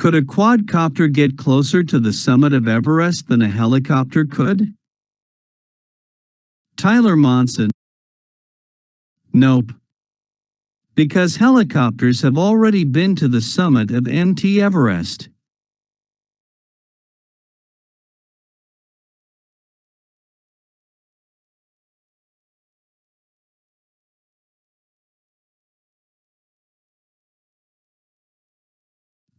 Could a quadcopter get closer to the summit of Everest than a helicopter could? Tyler Monson. Nope. Because helicopters have already been to the summit of Mt. Everest.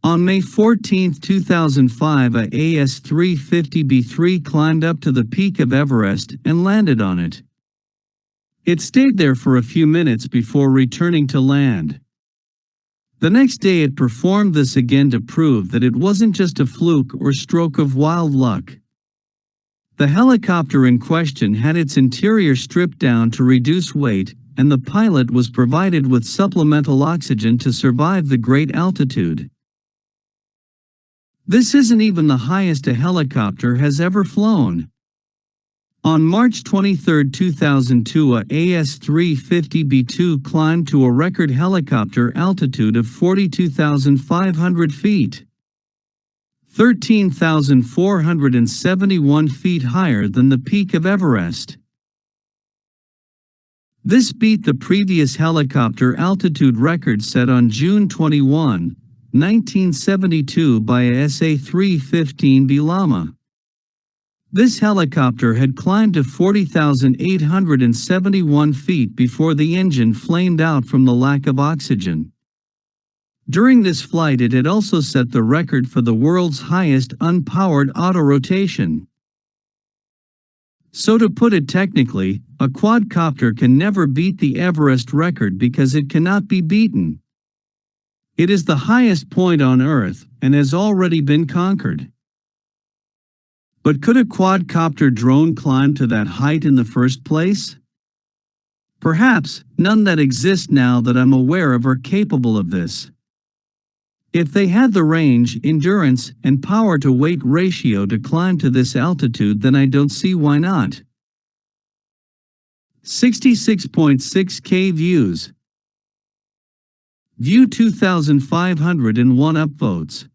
On May 14, 2005, a AS-350B3 climbed up to the peak of Everest and landed on it. It stayed there for a few minutes before returning to land. The next day it performed this again to prove that it wasn't just a fluke or stroke of wild luck. The helicopter in question had its interior stripped down to reduce weight, and the pilot was provided with supplemental oxygen to survive the great altitude. This isn't even the highest a helicopter has ever flown. On March 23, 2002, a AS-350B2 climbed to a record helicopter altitude of 42,500 feet. 13,471 feet higher than the peak of Everest. This beat the previous helicopter altitude record set on June 21, 1972 by a SA-315B Llama. This helicopter had climbed to 40,871 feet before the engine flamed out from the lack of oxygen. During this flight it had also set the record for the world's highest unpowered autorotation. So to put it technically, a quadcopter can never beat the Everest record because it cannot be beaten. It is the highest point on Earth and has already been conquered. But could a quadcopter drone climb to that height in the first place? Perhaps none that exist now that I'm aware of are capable of this. If they had the range, endurance, and power-to-weight ratio to climb to this altitude, then I don't see why not. 66.6K views. View 2,501 upvotes.